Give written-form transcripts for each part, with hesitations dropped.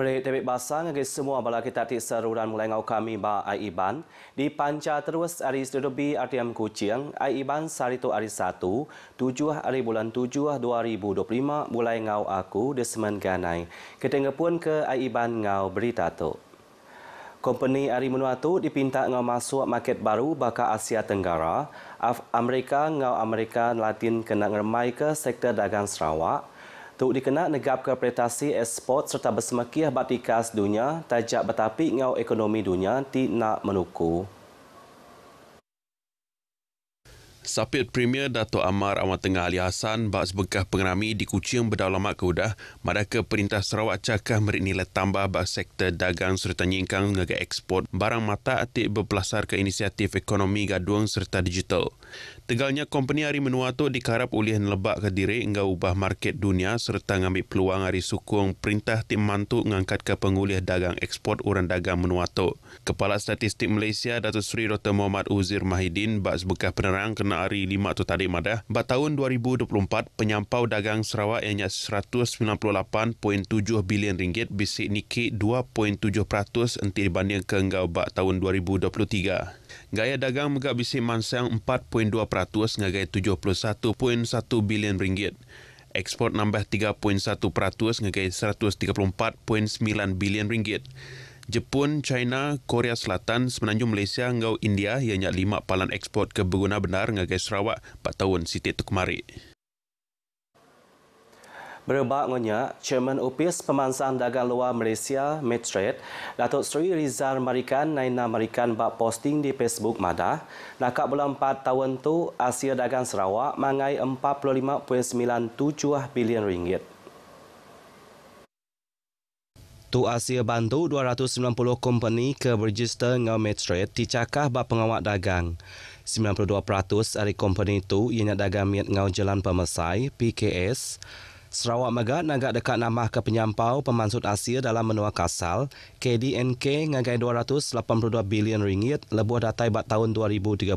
Beri David Basang ngagi semua bala kita tik saruran mulai ngau kami ba ai iban di panca terus hari sedobi RTM Kuching ai iban sari tu hari 1 7 hari bulan 7 2025 mulai ngau aku desmen ganai ketengah pun ke ai iban ngau berita tu. Company Ari Menua tu dipinta ngau masuk market baru baka Asia Tenggara, Amerika ngau Amerika Latin kena ngermai ke sektor dagang Sarawak. Tu dikena negap ke prestasi ekspor serta bersemakih batikas dunia tajak betapi ngau ekonomi dunia ti nak menuku. Sapit Premier Dato' Amar Awan Tengah Ali Hassan bak sebekah pengerami di Kuching berdalamat keudah madaka Perintah Sarawak cakah merik nilai tambah bak sektor dagang serta nyingkang ngagai ekspor barang mata atik berpelasar ke inisiatif ekonomi gaduang serta digital. Tegalnya company Ari Menua tu dikarap oleh lebak ke diri hingga ubah market dunia serta ngambil peluang hari sukung perintah tim mantu ngangkat ke pengulih dagang ekspor orang dagang menua tu. Kepala Statistik Malaysia Datuk Seri Dr. Muhammad Uzir Mahidin bak sebekah penerang kena hari 5 tu tadi madah bak tahun 2024 penyampau dagang Sarawak ianya 198.7 bilion ringgit bisik niki 2.7% enti dibanding ke enggau bak tahun 2023. Gaya dagang megak bisik mansang 4.2% ngagai 71.1 bilion ringgit. Ekspor nambah 3.1% ngagai 134.9 bilion ringgit. Jepun, China, Korea Selatan, Semenanjung Malaysia ngau India ianya 5 palan ekspor ke berguna benar ngagai Sarawak 4 tahun siti tu kemari. Berebak ngonya, Chairman Opis Pemansang Dagang Luar Malaysia, Medtrade, Datuk Seri Rizal Marikan, Naina Marikan bak posting di Facebook madah, nakak bulan 4 tahun tu Asia Dagang Sarawak mangai 45.97 bilion ringgit. Tu Asia bantu 290 company ke berregister ngau Medtrade dicakah bak pengawak dagang. 92% dari company tu ianya dagang miat ngau Jalan Pemesai, PKS, Sarawak Megat nagak dekat namah ke penyampau pemansut Asia dalam menua kasal, KDNK ngagai 282 bilion ringgit lebuh datai bat tahun 2030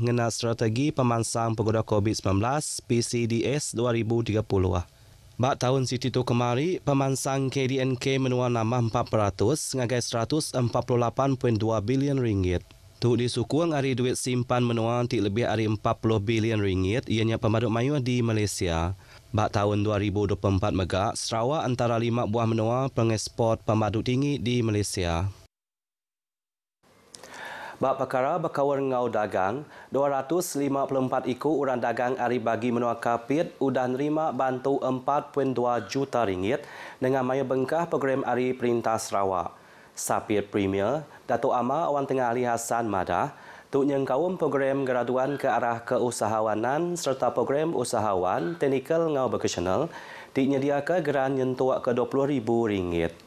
ngena strategi pemansang pagoda COVID-19 PCDS 2030. Bat tahun siti tu kemari, pemansang KDNK menua namah 4% ngagai 148.2 bilion ringgit. Tu disukung hari duit simpan menua ti lebih dari 40 bilion ringgit ianya pemaduk mayuh di Malaysia. Bak tahun 2024 megak, Sarawak antara 5 buah menua pengekspor pemaduk tinggi di Malaysia. Bak perkara berkawal ngau dagang, 254 ikut orang dagang hari bagi menua kapit udah nerima bantu 4.2 juta ringgit dengan maya bengkah program hari Perintah Sarawak. Sapit Premier, Dato' Amar Awan Tengah Ali Hassan madah, tu nyengkawum program graduan ke arah keusahawanan serta program usahawan teknikal ngau vocational dinyediakan geran nyentuak ke RM20,000.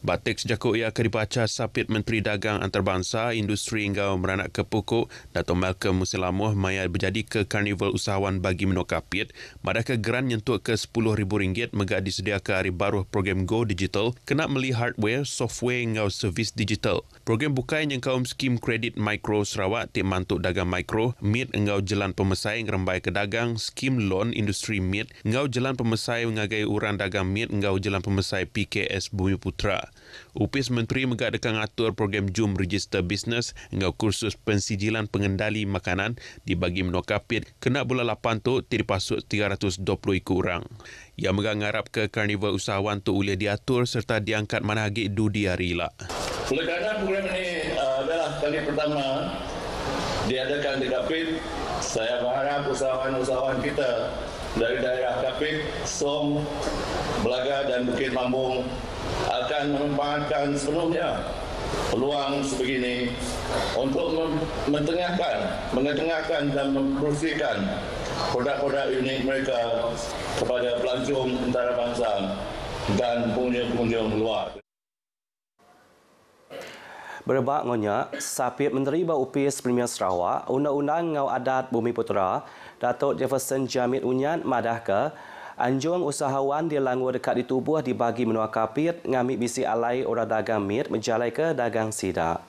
Batik sejakuk ia akan dibaca Sapit Menteri Dagang Antarabangsa, Industri hingga Meranak ke Pokok, Dato' Malcolm Musilamuh maya berjadi ke Karnival Usahawan bagi Menua Kapit, madah ke geran nyentuak ke RM10,000 megak disediakan hari baru program Go Digital, kena beli hardware, software hingga servis digital. Program bukan yang kaum skim kredit mikro Sarawak, tik mantuk dagang mikro, MIT hingga jalan pemesai ngerembai ke dagang, skim loan industri MIT, hingga jalan pemesai mengagai urang dagang MIT hingga jalan pemesai PKS Bumi Putra. Upis Menteri megak dekat ngatur program Jum Register Business hingga kursus pensijilan pengendali makanan dibagi Menua Kapit kena bulan 8 tu dipasuk 320 ikut orang. Ia megak ngarap ke Karnival Usahawan tu boleh diatur serta diangkat manhagik dudi hari elak. Oleh kerana program ini adalah kali pertama diadakan di Kapit, saya berharap usahawan-usahawan kita dari daerah Kapit, Som, Belaga dan Bukit Mambung akan memanfaatkan sepenuhnya peluang sebegini untuk mengetengahkan dan mempromosikan produk-produk unik mereka kepada pelancong antarabangsa dan pengunjung-pengunjung luar. Berebak ngonya, Sapit Menteri Upis Premier Sarawak, Undang-Undang Ngau Adat Bumi Putera, Datuk Jefferson Jamit Unyan madah ke anjung usahawan dia langur dekat di tubuh dibagi Menua Kapit ngambil bisi alai orang dagang mit menjalai ke dagang sidak.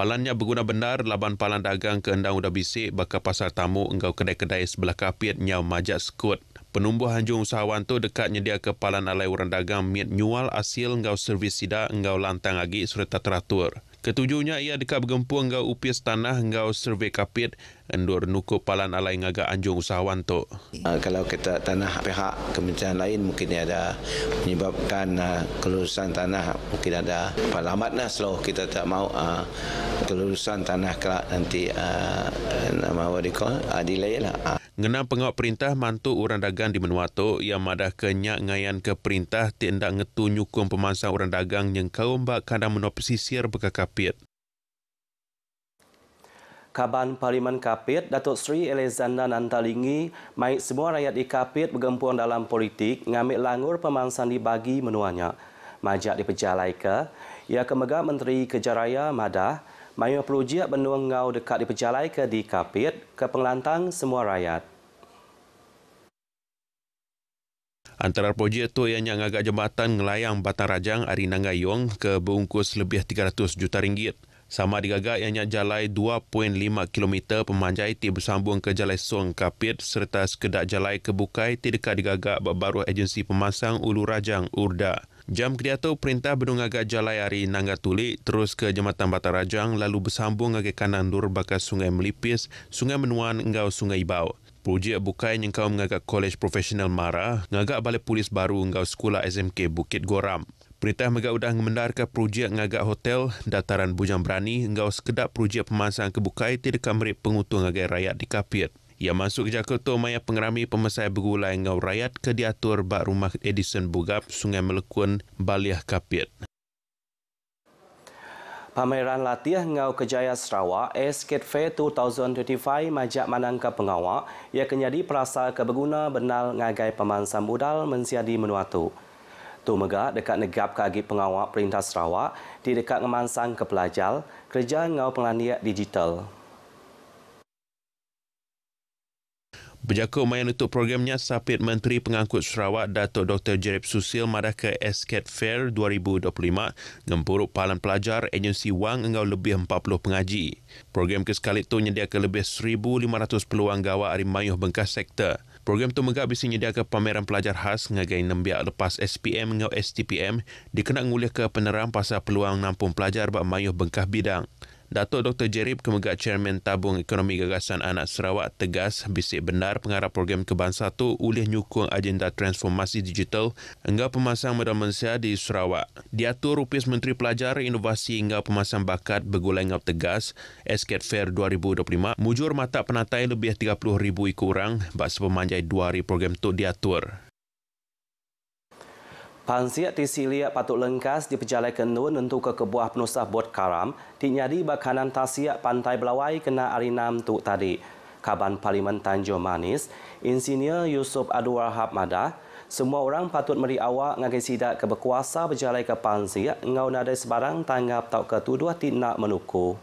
Palannya berguna benar laban palan dagang ke endang udah bisik bakal pasar tamu engkau kedai-kedai sebelah kapit nyau majak sekut. Penumbuh anjung usahawan tu dekat nyedia ke palan alai orang dagang miat nyual hasil engkau servis sida engkau lantang lagi serta teratur. Ketujuhnya ia dekat bergempur engkau upis tanah engkau survei kapit endur nukup palan alai ngagak anjung usahawan tu. Kalau kita tanah pihak kementerian lain mungkin ada menyebabkan kelulusan tanah, mungkin ada alamat slow, kita tak mau kelulusan tanah kelak nanti nama delay lah. Ngenam pengawal perintah mantu orang dagang di Menua tu yang madah kenyak ngayan ke perintah tindak ngetu nyukung pemansang orang dagang yang kaum bak kadang menopsisir bekakapit. Kaban Parlimen Kapit, Datuk Seri Alexander Nantalingi, mai semua rakyat di Kapit bergempur dalam politik ngambil langur pemansang dibagi menuanya. Majak dipejalai ke, ia kemegak Menteri Kejaraya Madah, mai perujiak benua ngau dekat dipejalai ke di Kapit ke pengelantang semua rakyat. Antara projek tu yang ngagak jambatan ngelayang Batang Rajang Ari Nanggayong ke berungkus lebih 300 juta ringgit. Sama digagak yang jalai 2.5 km pemanjai ti bersambung ke Jalai Song Kapit serta sekedak jalai ke Bukai ti dekat digagak baru agensi pemasang Ulu Rajang Urda. Jam kedia tu perintah bedung agak Jalai Ari Nanggatulik terus ke Jambatan Batang Rajang lalu bersambung agak kanan dur bakal Sungai Melipis, Sungai Menuan engkau Sungai Ibau. Projek Bukai yang kau mengagak Kolej Profesional Mara, ngagak Balai Polis Baru engkau Sekolah SMK Bukit Goram. Perintah megak udah mengendar ke projek ngagak hotel Dataran Bujang Berani engkau sekedap projek pemansang ke Bukai tidak merik pengutung agak rakyat di Kapit. Ia masuk ke Jakarta maya pengerami pemesai bergulai engkau rakyat ke diatur bak rumah Edison Bugap Sungai Melekun Baliah Kapit. Pameran latih ngau Kejaya Sarawak Skate Fair 2025 majak manangka pengawak ia kenyadi perasa keberguna benal ngagai pemansang modal mensiadi menuatu. Tu megak dekat negap kagi pengawak Perintah Sarawak di dekat ngemansang ke pelajar kerja ngau penglaniak digital. Berjaka mayan untuk programnya Sapit Menteri Pengangkut Sarawak Datuk Dr. Jerib Susil madah ke Skate Fair 2025 ngempuruk pahalan pelajar agensi wang engkau lebih 40 pengaji. Program ke sekali itu nyediakan lebih 1,500 peluang gawak hari mayuh bengkas sektor. Program tu megak bisa nyediakan pameran pelajar khas ngagai nembiak lepas SPM engkau STPM dikenak ngulih ke penerang pasal peluang nampung pelajar bak mayuh bengkah bidang. Datuk Dr. Jerib kemegak Chairman Tabung Ekonomi Gagasan Anak Sarawak tegas bisik benar pengarah program kebangsaan tu ulih nyukung agenda transformasi digital engkau pemasang modal manusia di Sarawak. Diatur Upis Menteri Pelajar, Inovasi engkau pemasang bakat bergulai ngau tegas Skate Fair 2025 mujur mata penatai lebih 30,000 ikut orang bak sepemanjai 2 hari program tu diatur. Pansiat Tisiliak patut lengkas dipejalai ke Nun untuk ke kebuah penusah Bot Karam dinyadi bakanan Tasiak Pantai Belawai kena arinam tu tadi. Kaban Parlimen Tanjung Manis, Insinyur Yusuf Abdul Wahab Madah, semua orang patut meri awak ngagai sidak ke berkuasa berjalai ke Pansiak ngau nadai sebarang tanggap tau ke tuduh tindak menuku.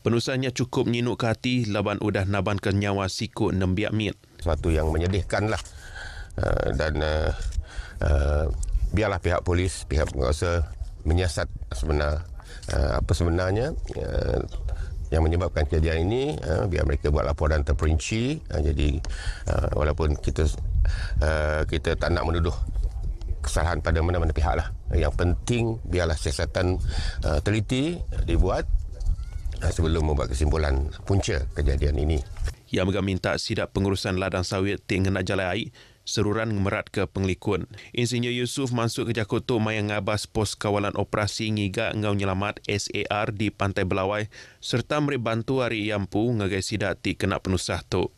Penusahnya cukup nyinuk ke hati laban udah naban ke nyawa siku nembiak mit. Suatu yang menyedihkan lah. Dan biarlah pihak polis, pihak penguasa menyiasat apa sebenarnya yang menyebabkan kejadian ini. Biar mereka buat laporan terperinci. Jadi walaupun kita tak nak menuduh kesalahan pada mana-mana pihak lah. Yang penting biarlah siasatan teliti dibuat sebelum membuat kesimpulan punca kejadian ini. Yang juga minta sidak pengurusan ladang sawit tinggal nak jalai air seruran merat ke Penglikun. Insinyur Yusuf masuk ke Jakarta mayang ngabas pos kawalan operasi ngiga ngau nyelamat SAR di Pantai Belawai serta meri bantu hari yampu ngagai sidak ti kena penusah tu.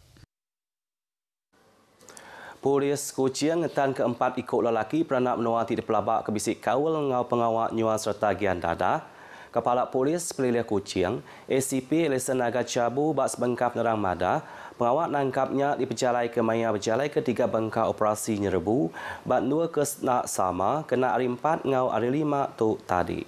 Polis Kuching ngetan keempat ikut lelaki peranak menua ti dipelabak ke bisik kawal ngau pengawak nyua serta gian dada. Kepala Polis Pelilih Kuching, ACP Lesen Naga Cabu bak sebengkap nerang Madah, pengawak nangkapnya dipejalai ke maya berjalai ketiga bengkak operasi nyerbu, bak dua kesnak sama kena hari 4 ngau hari 5 tu tadi.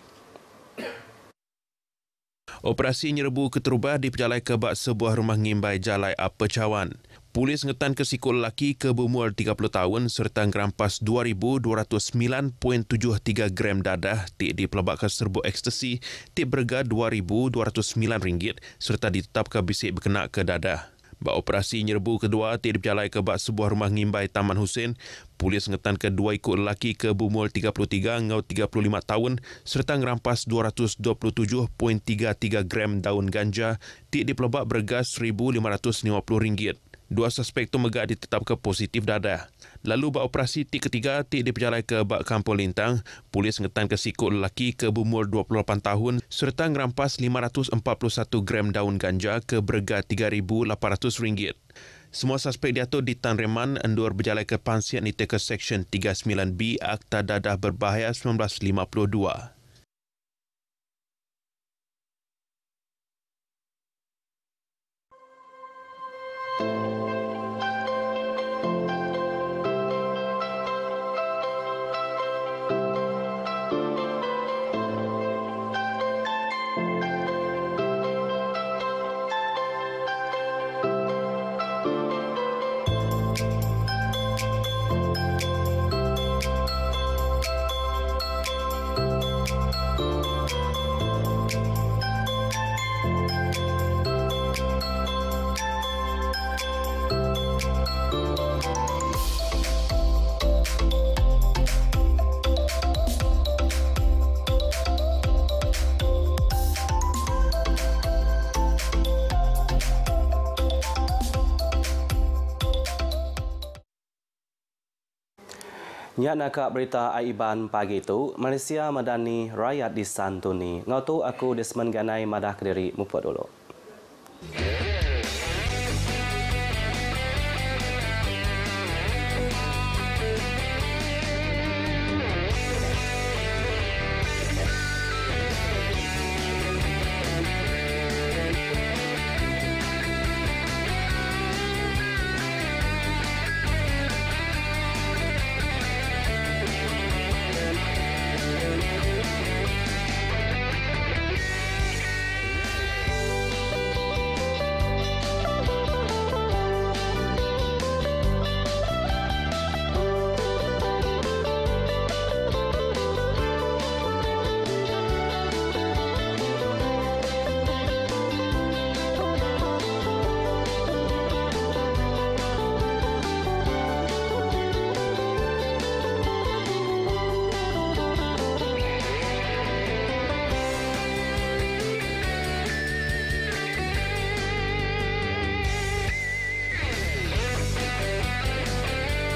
Operasi nyerbu keterubah diperjalai ke bak sebuah rumah ngimbai Jalai Apecawan. Polis ngetan ke sikul lelaki ke berumur 30 tahun serta ngerampas 2,209.73 gram dadah tik di pelabak serbu ekstasi tik berharga RM2,209 serta ditetapkan bisik berkenaan ke dadah. Bak operasi nyerbu kedua tik diperjalai ke bak sebuah rumah ngimbai Taman Husin. Polis ngetan ke dua ikut lelaki ke berumur 33 ngau 35 tahun serta ngerampas 227.33 gram daun ganja tik di pelabak berharga RM1,550. Dua suspek itu megak ditetapkan positif dadah. Lalu bak operasi tik ketiga tik diperjalai ke bak Kampung Lintang. Polis ngetan ke sikut lelaki ke berumur 28 tahun serta ngerampas 541 gram daun ganja ke berharga RM3,800. Semua suspek diatur di Tan Reman endur berjalai ke Pansiat Nita ke Seksyen 39B Akta Dadah Berbahaya 1952. Nyak nakak berita Aiban pagi itu, Malaysia madani rakyat disantuni. Ngau tu aku Desmond Ganai madah Kediri muput dulu.